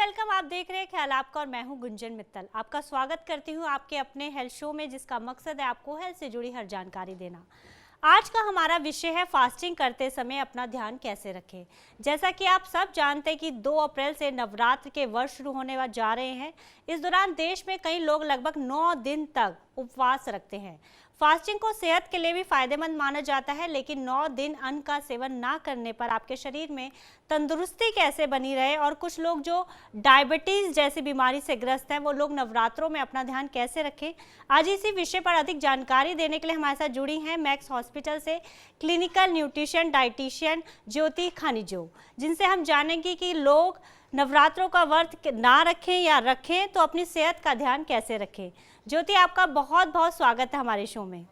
Welcome. आप देख रहे हैं ख्याल आपका और मैं हूं गुंजन मित्तल। आपका स्वागत करती हूं आपके अपने हेल्थ शो में, जिसका मकसद है आपको हेल्थ से जुड़ी हर जानकारी देना। आज का हमारा विषय है फास्टिंग करते समय अपना ध्यान कैसे रखें। जैसा कि आप सब जानते हैं कि 2 अप्रैल से नवरात्र के वर्ष शुरू होने जा रहे हैं। इस दौरान देश में कई लोग लगभग 9 दिन तक उपवास रखते हैं। फास्टिंग को सेहत के लिए भी फायदेमंद माना जाता है, लेकिन 9 दिन अन्न का सेवन ना करने पर आपके शरीर में तंदुरुस्ती कैसे बनी रहे, और कुछ लोग जो डायबिटीज जैसी बीमारी से ग्रस्त हैं वो लोग नवरात्रों में अपना ध्यान कैसे रखें। आज इसी विषय पर अधिक जानकारी देने के लिए हमारे साथ जुड़ी हैं मैक्स हॉस्पिटल से क्लिनिकल न्यूट्रिशन डाइटिशियन ज्योति खनिजो, जिनसे हम जानेंगे कि लोग नवरात्रों का व्रत ना रखें या रखें तो अपनी सेहत का ध्यान कैसे रखें। ज्योति, आपका बहुत बहुत स्वागत है हमारे शो में।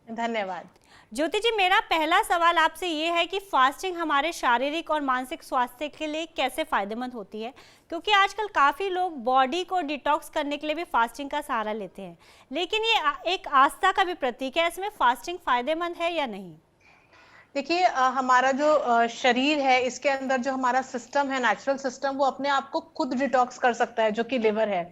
धन्यवाद। ज्योति जी, मेरा पहला सवाल आपसे ये है कि फास्टिंग हमारे शारीरिक और मानसिक स्वास्थ्य के लिए कैसे फायदेमंद होती है, क्योंकि आजकल काफ़ी लोग बॉडी को डिटॉक्स करने के लिए भी फास्टिंग का सहारा लेते हैं, लेकिन ये एक आस्था का भी प्रतीक है। इसमें फास्टिंग फायदेमंद है या नहीं? देखिए, हमारा जो शरीर है, इसके अंदर जो हमारा सिस्टम है, नेचुरल सिस्टम, वो अपने आप को खुद डिटॉक्स कर सकता है, जो कि लिवर है।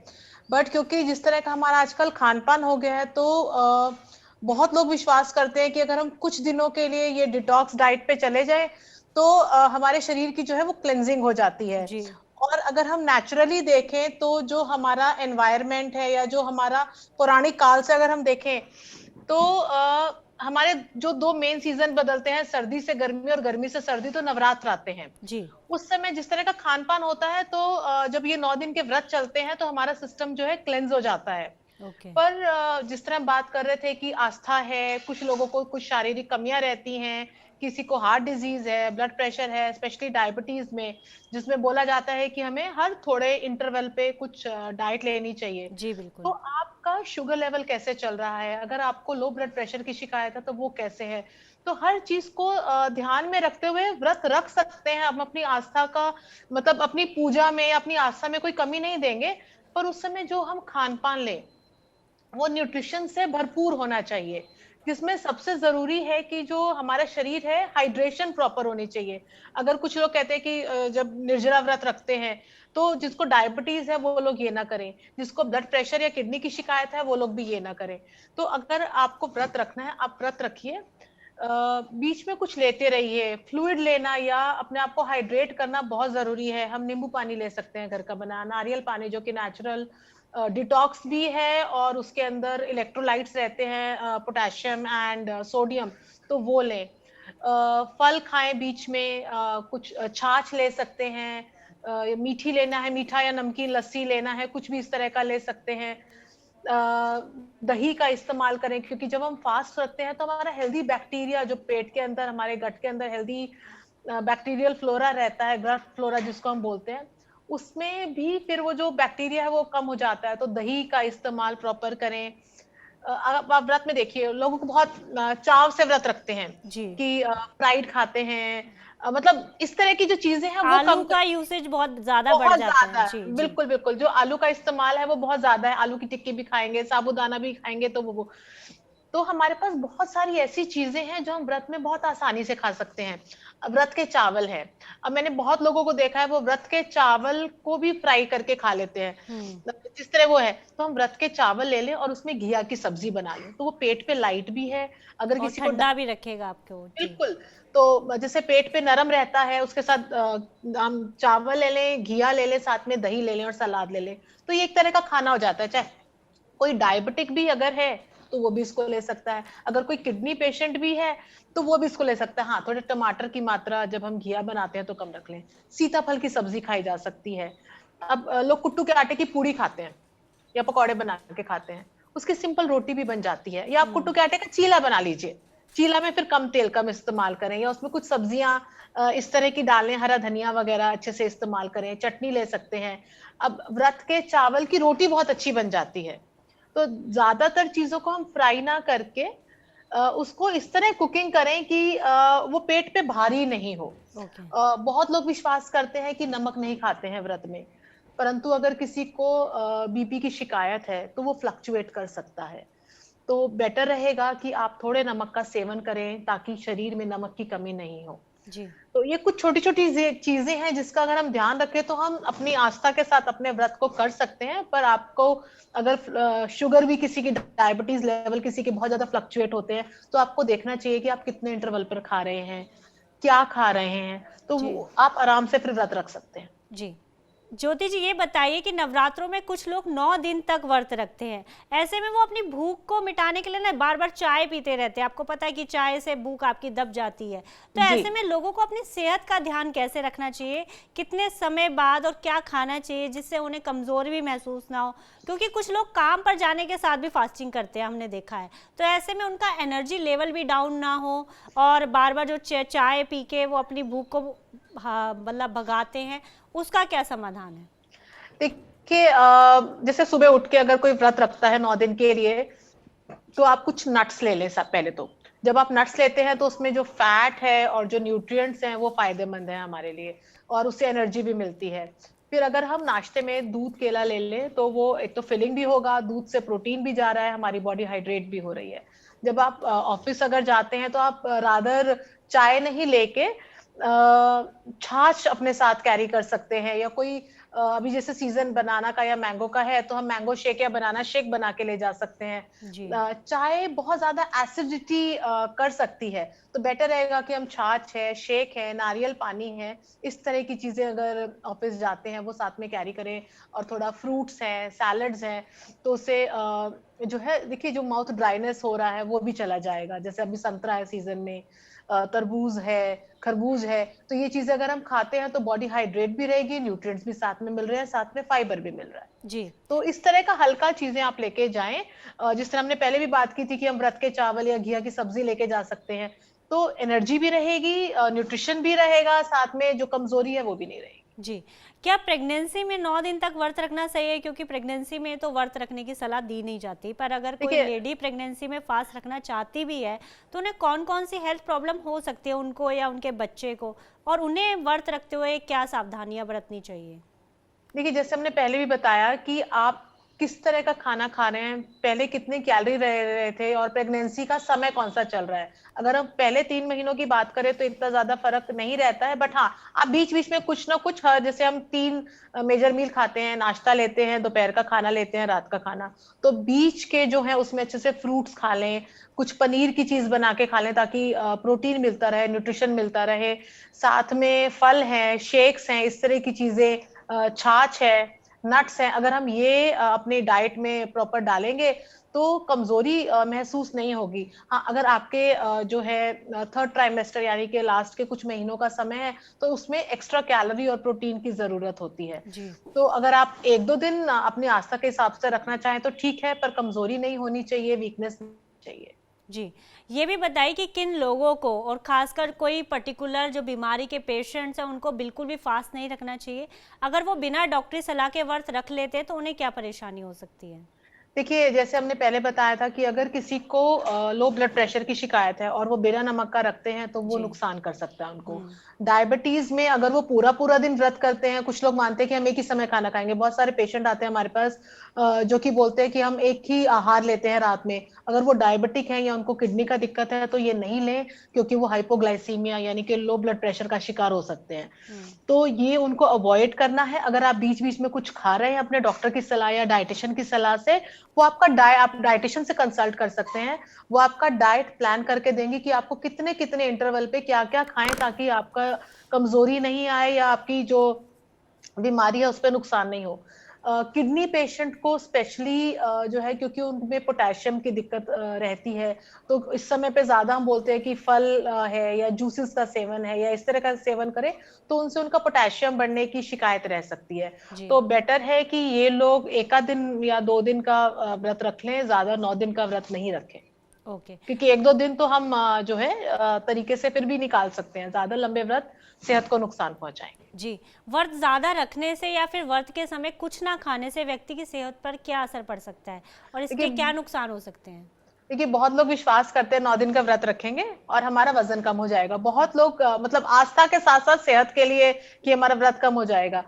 बट क्योंकि जिस तरह का हमारा आजकल खान पान हो गया है, तो बहुत लोग विश्वास करते हैं कि अगर हम कुछ दिनों के लिए ये डिटॉक्स डाइट पे चले जाएं तो हमारे शरीर की जो है वो क्लेंजिंग हो जाती है। जी। और अगर हम नेचुरली देखें तो जो हमारा एनवायरनमेंट है, या जो हमारा पौराणिक काल से अगर हम देखें, तो हमारे जो 2 मेन सीजन बदलते हैं, सर्दी से गर्मी और गर्मी से सर्दी, तो नवरात्र आते हैं। जी। उस समय जिस तरह का खान पान होता है, तो जब ये 9 दिन के व्रत चलते हैं तो हमारा सिस्टम जो है क्लेंज हो जाता है। ओके। पर जिस तरह हम बात कर रहे थे कि आस्था है, कुछ लोगों को कुछ शारीरिक कमियां रहती हैं, किसी को हार्ट डिजीज है, ब्लड प्रेशर है, स्पेशली डायबिटीज में, जिसमें बोला जाता है कि हमें हर थोड़े इंटरवल पे कुछ डाइट लेनी चाहिए। जी तो बिल्कुल। आपका शुगर लेवल कैसे चल रहा है, अगर आपको लो ब्लड प्रेशर की शिकायत है तो वो कैसे है, तो हर चीज को ध्यान में रखते हुए व्रत रख सकते हैं। हम अपनी आस्था का मतलब अपनी पूजा में, अपनी आस्था में कोई कमी नहीं देंगे, पर उस समय जो हम खान पान लें वो न्यूट्रिशन से भरपूर होना चाहिए, जिसमें सबसे जरूरी है कि जो हमारा शरीर है, हाइड्रेशन प्रॉपर होनी चाहिए। अगर कुछ लोग कहते हैं कि जब निर्जला व्रत रखते हैं, तो जिसको डायबिटीज है वो लोग ये ना करें, जिसको ब्लड प्रेशर या किडनी की शिकायत है वो लोग भी ये ना करें। तो अगर आपको व्रत रखना है, आप व्रत रखिए, बीच में कुछ लेते रहिए। फ्लूइड लेना या अपने आप को हाइड्रेट करना बहुत जरूरी है। हम नींबू पानी ले सकते हैं घर का बना, नारियल पानी, जो कि नेचुरल डिटॉक्स भी है, और उसके अंदर इलेक्ट्रोलाइट्स रहते हैं, पोटेशियम एंड सोडियम, तो वो लें। फल खाएं बीच में, कुछ छाछ ले सकते हैं, मीठी लेना है, मीठा या नमकीन लस्सी लेना है, कुछ भी इस तरह का ले सकते हैं। दही का इस्तेमाल करें, क्योंकि जब हम फास्ट रखते हैं तो हमारा हेल्दी बैक्टीरिया, जो पेट के अंदर, हमारे गट के अंदर हेल्दी बैक्टीरियल फ्लोरा रहता है, गट फ्लोरा जिसको हम बोलते हैं, उसमें भी फिर वो जो बैक्टीरिया है वो कम हो जाता है। तो दही का इस्तेमाल प्रॉपर करें। आप व्रत में देखिए, लोगों को बहुत चाव से व्रत रखते हैं जी। कि फ्राइड खाते हैं, मतलब इस तरह की जो चीजें हैं वो आलू कम का करें। यूसेज बहुत ज्यादा बढ़ बहुत जाता ज्यादा है। है, जी जी। बिल्कुल बिल्कुल, जो आलू का इस्तेमाल है वो बहुत ज्यादा है। आलू की टिक्की भी खाएंगे, साबूदाना भी खाएंगे, तो वो तो हमारे पास बहुत सारी ऐसी चीजें हैं जो हम व्रत में बहुत आसानी से खा सकते हैं। अब व्रत के चावल है, अब मैंने बहुत लोगों को देखा है वो व्रत के चावल को भी फ्राई करके खा लेते हैं, हम्म। जिस तरह वो है। तो हम व्रत के चावल ले लें और उसमें घिया की सब्जी बना लें, तो वो पेट पे लाइट भी है। अगर और किसी को ठंडा भी रखेगा आपको। जी। बिल्कुल, तो जैसे पेट पे नरम रहता है, उसके साथ हम चावल ले लें, घिया ले लें, साथ में दही ले लें और सलाद ले लें, तो ये एक तरह का खाना हो जाता है। चाहे कोई डायबिटिक भी अगर है तो वो भी इसको ले सकता है, अगर कोई किडनी पेशेंट भी है तो वो भी इसको ले सकता है। हाँ, थोड़े टमाटर की मात्रा जब हम घिया बनाते हैं तो कम रख लें। सीताफल की सब्जी खाई जा सकती है। अब लोग कुट्टू के आटे की पूड़ी खाते हैं या पकौड़े बना के खाते हैं, उसकी सिंपल रोटी भी बन जाती है। या आप कुट्टू के आटे का चीला बना लीजिए, चीला में फिर कम तेल कम इस्तेमाल करें, या उसमें कुछ सब्जियां इस तरह की डालें, हरा धनिया वगैरह अच्छे से इस्तेमाल करें, चटनी ले सकते हैं। अब व्रत के चावल की रोटी बहुत अच्छी बन जाती है। तो ज्यादातर चीजों को हम फ्राई ना करके उसको इस तरह कुकिंग करें कि वो पेट पे भारी नहीं हो। ओके। बहुत लोग विश्वास करते हैं कि नमक नहीं खाते हैं व्रत में, परंतु अगर किसी को बीपी की शिकायत है तो वो फ्लक्चुएट कर सकता है। तो बेटर रहेगा कि आप थोड़े नमक का सेवन करें ताकि शरीर में नमक की कमी नहीं हो। जी तो ये कुछ छोटी छोटी चीजें हैं जिसका अगर हम ध्यान रखें तो हम अपनी आस्था के साथ अपने व्रत को कर सकते हैं। पर आपको अगर शुगर भी किसी की, डायबिटीज लेवल किसी के बहुत ज्यादा फ्लक्चुएट होते हैं, तो आपको देखना चाहिए कि आप कितने इंटरवल पर खा रहे हैं, क्या खा रहे हैं, तो जी आप आराम से फिर व्रत रख सकते हैं। जी। ज्योति जी, ये बताइए कि नवरात्रों में कुछ लोग 9 दिन तक व्रत रखते हैं। ऐसे में वो अपनी भूख को मिटाने के लिए ना बार बार चाय पीते रहते हैं। आपको पता है कि चाय से भूख आपकी दब जाती है। तो जी ऐसे में लोगों को अपनी सेहत का ध्यान कैसे रखना चाहिए, कितने समय बाद और क्या खाना चाहिए जिससे उन्हें कमजोरी भी महसूस ना हो? क्योंकि कुछ लोग काम पर जाने के साथ भी फास्टिंग करते हैं, हमने देखा है। तो ऐसे में उनका एनर्जी लेवल भी डाउन ना हो और बार बार जो चाय पी के वो अपनी भूख को हाँ मतलब भगाते हैं, उसका क्या समाधान है? देखिए, जैसे सुबह उठ के अगर कोई व्रत रखता है 9 दिन के लिए, तो आप कुछ नट्स ले लें। सब पहले तो जब आप नट्स लेते हैं तो उसमें जो फैट है और जो न्यूट्रिएंट्स हैं वो फायदेमंद है हमारे लिए, और उससे एनर्जी भी मिलती है। फिर अगर हम नाश्ते में दूध केला ले लें तो वो एक तो फिलिंग भी होगा, दूध से प्रोटीन भी जा रहा है, हमारी बॉडी हाइड्रेट भी हो रही है। जब आप ऑफिस अगर जाते हैं तो आप रादर चाय नहीं लेके छाछ अपने साथ कैरी कर सकते हैं, या कोई अभी जैसे सीजन बनाना का या मैंगो का है तो हम मैंगो शेक या बनाना शेक बना के ले जा सकते हैं। जी चाय बहुत ज्यादा एसिडिटी कर सकती है, तो बेटर रहेगा कि हम छाछ है, शेक है, नारियल पानी है, इस तरह की चीजें अगर ऑफिस जाते हैं वो साथ में कैरी करें। और थोड़ा फ्रूट्स हैं, सैलड्स हैं, तो उससे जो है देखिए जो माउथ ड्राइनेस हो रहा है वो भी चला जाएगा। जैसे अभी संतरा है सीजन में, तरबूज है, खरबूज है, तो ये चीजें अगर हम खाते हैं तो बॉडी हाइड्रेट भी रहेगी, न्यूट्रिएंट्स भी साथ में मिल रहे हैं, साथ में फाइबर भी मिल रहा है। जी तो इस तरह का हल्का चीजें आप लेके जाएं। जिस तरह हमने पहले भी बात की थी कि हम व्रत के चावल या घिया की सब्जी लेके जा सकते हैं, तो एनर्जी भी रहेगी, न्यूट्रिशन भी रहेगा, साथ में जो कमजोरी है वो भी नहीं रहेगी। जी। क्या प्रेगनेंसी में 9 दिन तक व्रत रखना सही है? क्योंकि प्रेगनेंसी में तो व्रत रखने की सलाह दी नहीं जाती, पर अगर कोई देखिए, लेडी प्रेगनेंसी में फास्ट रखना चाहती भी है तो उन्हें कौन कौन सी हेल्थ प्रॉब्लम हो सकती है, उनको या उनके बच्चे को, और उन्हें व्रत रखते हुए क्या सावधानियां बरतनी चाहिए? देखिए जैसे हमने पहले भी बताया कि आप किस तरह का खाना खा रहे हैं, पहले कितने कैलोरी रह रहे थे, और प्रेगनेंसी का समय कौन सा चल रहा है। अगर हम पहले 3 महीनों की बात करें तो इतना ज्यादा फर्क नहीं रहता है, बट हाँ आप बीच बीच में कुछ ना कुछ, जैसे हम 3 मेजर मील खाते हैं, नाश्ता लेते हैं, दोपहर का खाना लेते हैं, रात का खाना, तो बीच के जो है उसमें अच्छे से फ्रूट्स खा लें, कुछ पनीर की चीज बना के खा लें ताकि प्रोटीन मिलता रहे, न्यूट्रिशन मिलता रहे, साथ में फल हैं, शेक्स हैं, इस तरह की चीजें, छाछ है, नट्स हैं। अगर हम ये अपनी डाइट में प्रॉपर डालेंगे तो कमजोरी महसूस नहीं होगी। हाँ, अगर आपके जो है थर्ड ट्राइमेस्टर यानी कि लास्ट के कुछ महीनों का समय है, तो उसमें एक्स्ट्रा कैलोरी और प्रोटीन की जरूरत होती है। जी तो अगर आप 1-2 दिन अपनी आस्था के हिसाब से रखना चाहें तो ठीक है, पर कमजोरी नहीं होनी चाहिए, वीकनेस नहीं चाहिए। जी। ये भी बताइए कि किन लोगों को, और खासकर कोई पर्टिकुलर जो बीमारी के पेशेंट्स हैं, उनको बिल्कुल भी फास्ट नहीं रखना चाहिए? अगर वो बिना डॉक्टरी सलाह के व्रत रख लेते हैं तो उन्हें क्या परेशानी हो सकती है? देखिए जैसे हमने पहले बताया था कि अगर किसी को लो ब्लड प्रेशर की शिकायत है और वो बिना नमक का रखते हैं तो वो जी नुकसान कर सकता है उनको। हम्म डायबिटीज में अगर वो पूरा पूरा दिन व्रत करते हैं, कुछ लोग मानते हैं कि हम एक ही समय खाना खाएंगे। बहुत सारे पेशेंट आते हैं हमारे पास जो कि बोलते हैं कि हम एक ही आहार लेते हैं रात में। अगर वो डायबिटिक है या उनको किडनी का दिक्कत है तो ये नहीं लें, क्योंकि वो हाइपोग्लाइसीमिया यानी कि लो ब्लड प्रेशर का शिकार हो सकते हैं। हम्म तो ये उनको अवॉइड करना है। अगर आप बीच बीच में कुछ खा रहे हैं अपने डॉक्टर की सलाह या डाइटिशियन की सलाह से, वो आपका आप डाइटिशियन से कंसल्ट कर सकते हैं। वो आपका डाइट प्लान करके देंगे कि आपको कितने कितने इंटरवल पे क्या क्या खाएं, ताकि आपका कमजोरी नहीं आए या आपकी जो बीमारी है उस पर नुकसान नहीं हो। किडनी पेशेंट को स्पेशली जो है, क्योंकि उनमें पोटेशियम की दिक्कत रहती है, तो इस समय पे ज्यादा हम बोलते हैं कि फल है या जूसेस का सेवन है या इस तरह का सेवन करें, तो उनसे उनका पोटेशियम बढ़ने की शिकायत रह सकती है। जी तो बेटर है कि ये लोग एका दिन या 2 दिन का व्रत रख लें, ज्यादा 9 दिन का व्रत नहीं रखें। ओके। क्योंकि 1-2 दिन तो हम जो है तरीके से फिर भी निकाल सकते हैं, ज्यादा लंबे व्रत सेहत को नुकसान पहुंचाएंगे। जी। व्रत ज़्यादा रखने से या फिर व्रत के समय कुछ ना खाने से व्यक्ति की सेहत पर क्या असर पड़ सकता है, और इसके देखिए क्या नुकसान हो सकते हैं? देखिए बहुत लोग विश्वास करते हैं 9 दिन का व्रत रखेंगे और हमारा वजन कम हो जाएगा। बहुत लोग मतलब आस्था के साथ साथ सेहत के लिए कि हमारा व्रत कम हो जाएगा,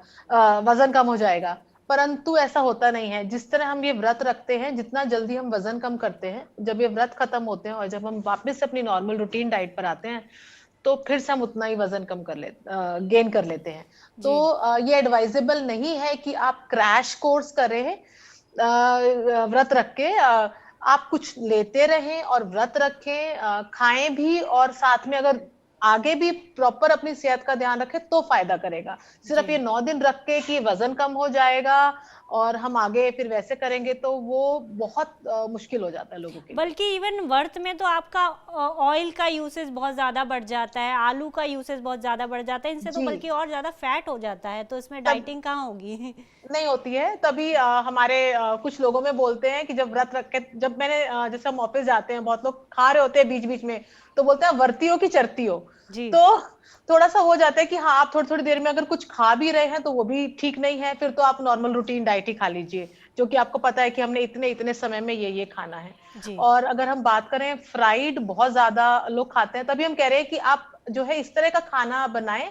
वजन कम हो जाएगा, परंतु ऐसा होता नहीं है। जिस तरह हम ये व्रत रखते हैं, जितना जल्दी हम वजन कम करते हैं, जब ये व्रत खत्म होते हैं और जब हम वापस से अपनी नॉर्मल रूटीन डाइट पर आते हैं, तो फिर से हम उतना ही वजन गेन कर लेते हैं। तो ये एडवाइजेबल नहीं है कि आप क्रैश कोर्स करें व्रत रख के। आप कुछ लेते रहें और व्रत रखें, खाएं भी, और साथ में अगर आगे भी प्रॉपर अपनी सेहत का ध्यान रखें तो फायदा करेगा। सिर्फ ये 9 दिन रख के कि वजन कम हो जाएगा और हम आगे फिर वैसे करेंगे तो वो बहुत मुश्किल हो जाता है लोगों के लिए। बल्कि इवन व्रत में तो आपका ऑयल का यूसेज बहुत ज़्यादा बढ़ जाता है, आलू का यूसेज बहुत ज़्यादा बढ़ जाता है, इनसे तो बल्कि और ज़्यादा फैट हो जाता है, तो इसमें डाइटिंग कहाँ होगी? नहीं होती है। तभी हमारे कुछ लोगों में बोलते हैं कि जब व्रत रख के, जब मैंने जैसे हम ऑफिस जाते हैं, बहुत लोग खा रहे होते हैं बीच बीच में, तो बोलते हैं वर्ती हो कि चरती हो। तो थोड़ा सा हो जाता है कि हाँ, आप थोड़ी थोड़ी देर में अगर कुछ खा भी रहे हैं तो वो भी ठीक नहीं है। फिर तो आप नॉर्मल रूटीन डाइट ही खा लीजिए, जो कि आपको पता है कि हमने इतने इतने समय में ये खाना है। और अगर हम बात करें, फ्राइड बहुत ज्यादा लोग खाते हैं, तभी हम कह रहे हैं कि आप जो है इस तरह का खाना बनाएं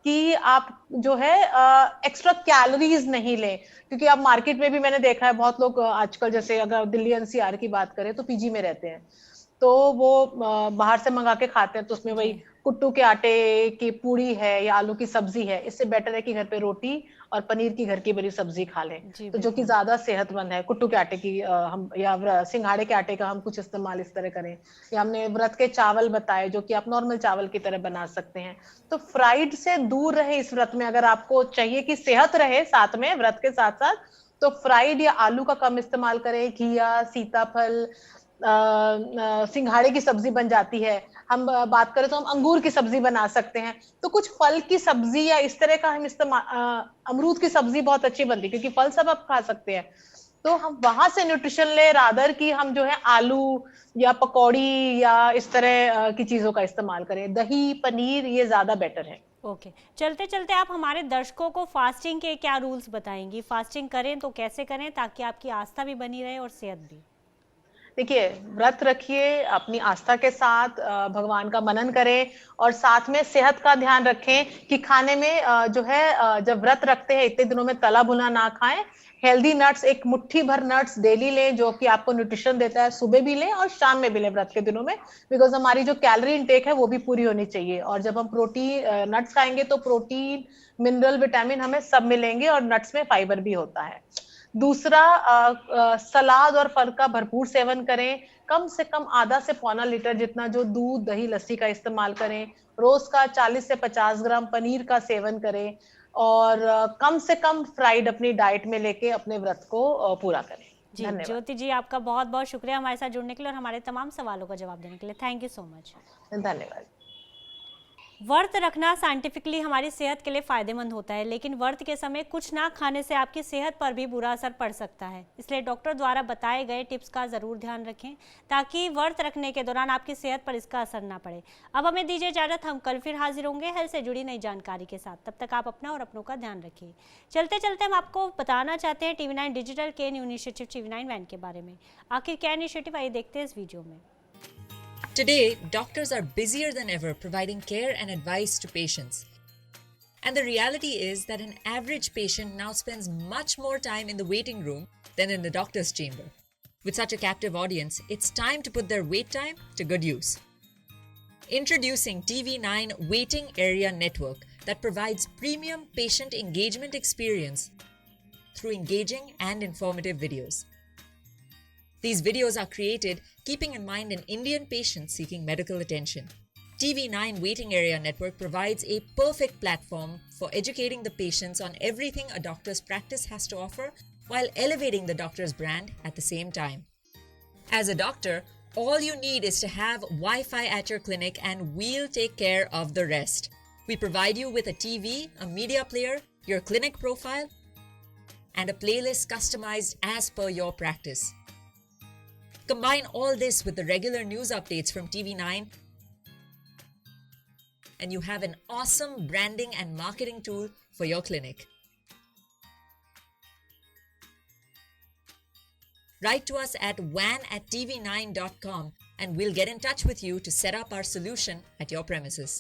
कि आप जो है एक्स्ट्रा कैलोरीज नहीं लें। क्योंकि अब मार्केट में भी मैंने देखा है बहुत लोग आजकल, जैसे अगर दिल्ली एनसीआर की बात करें तो पीजी में रहते हैं, तो वो बाहर से मंगा के खाते हैं, तो उसमें वही कुट्टू के आटे की पूड़ी है या आलू की सब्जी है। इससे बेटर है कि घर पे रोटी और पनीर की घर की बनी सब्जी खा लें, तो जो कि ज्यादा सेहतमंद है। कुट्टू के आटे की हम या सिंघाड़े के आटे का हम कुछ इस्तेमाल इस तरह करें, या हमने व्रत के चावल बताए जो कि आप नॉर्मल चावल की तरह बना सकते हैं। तो फ्राइड से दूर रहे इस व्रत में। अगर आपको चाहिए कि सेहत रहे साथ में व्रत के साथ साथ, तो फ्राइड या आलू का कम इस्तेमाल करें। घिया, सीताफल, सिंघाड़े की सब्जी बन जाती है। हम बात करें तो हम अंगूर की सब्जी बना सकते हैं। तो कुछ फल की सब्जी या इस तरह का हम इस्तेमाल, अमरूद की सब्जी बहुत अच्छी बनती है क्योंकि फल सब आप खा सकते हैं। तो हम वहां से न्यूट्रिशन ले, रादर की हम जो है आलू या पकौड़ी या इस तरह की चीजों का इस्तेमाल करें। दही, पनीर, ये ज्यादा बेटर है। ओके, चलते चलते आप हमारे दर्शकों को फास्टिंग के क्या रूल्स बताएंगी? फास्टिंग करें तो कैसे करें ताकि आपकी आस्था भी बनी रहे और सेहत भी? देखिए, व्रत रखिए अपनी आस्था के साथ, भगवान का मनन करें और साथ में सेहत का ध्यान रखें कि खाने में जो है जब व्रत रखते हैं इतने दिनों में तला भुना ना खाएं। हेल्दी नट्स, एक मुट्ठी भर नट्स डेली लें जो कि आपको न्यूट्रिशन देता है। सुबह भी लें और शाम में भी लें व्रत के दिनों में, बिकॉज हमारी जो कैलोरी इनटेक है वो भी पूरी होनी चाहिए। और जब हम प्रोटीन नट्स खाएंगे तो प्रोटीन, मिनरल, विटामिन हमें सब मिलेंगे और नट्स में फाइबर भी होता है। दूसरा, सलाद और फल का भरपूर सेवन करें। कम से कम आधा से पौना लीटर जितना जो दूध, दही, लस्सी का इस्तेमाल करें। रोज का 40 से 50 ग्राम पनीर का सेवन करें और कम से कम फ्राइड अपनी डाइट में लेके अपने व्रत को पूरा करें। जी ज्योति जी, आपका बहुत बहुत शुक्रिया हमारे साथ जुड़ने के लिए और हमारे तमाम सवालों का जवाब देने के लिए। Thank you so much. धन्यवाद। व्रत रखना साइंटिफिकली हमारी सेहत के लिए फ़ायदेमंद होता है, लेकिन व्रत के समय कुछ ना खाने से आपकी सेहत पर भी बुरा असर पड़ सकता है। इसलिए डॉक्टर द्वारा बताए गए टिप्स का ज़रूर ध्यान रखें ताकि व्रत रखने के दौरान आपकी सेहत पर इसका असर ना पड़े। अब हमें दीजिए इजाज़त, हम कल फिर हाजिर होंगे हेल्थ से जुड़ी नई जानकारी के साथ। तब तक आप अपना और अपनों का ध्यान रखिए। चलते चलते हम आपको बताना चाहते हैं TV9 डिजिटल के न्यू इनिशिएटिव TV9 वैन के बारे में। आखिर क्या इनिशिएटिव, आइए देखते हैं इस वीडियो में। Today, doctors are busier than ever providing care and advice to patients. And the reality is that an average patient now spends much more time in the waiting room than in the doctor's chamber. With such a captive audience, it's time to put their wait time to good use. Introducing TV9 Waiting Area Network that provides premium patient engagement experience through engaging and informative videos. These videos are created keeping in mind an Indian patient seeking medical attention. TV9 Waiting Area Network provides a perfect platform for educating the patients on everything a doctor's practice has to offer while elevating the doctor's brand at the same time. As a doctor, all you need is to have Wi-Fi at your clinic and we'll take care of the rest. We provide you with a TV, a media player, your clinic profile, and a playlist customized as per your practice. Combine all this with the regular news updates from TV9 and you have an awesome branding and marketing tool for your clinic. Write to us at van@tv9.com and we'll get in touch with you to set up our solution at your premises.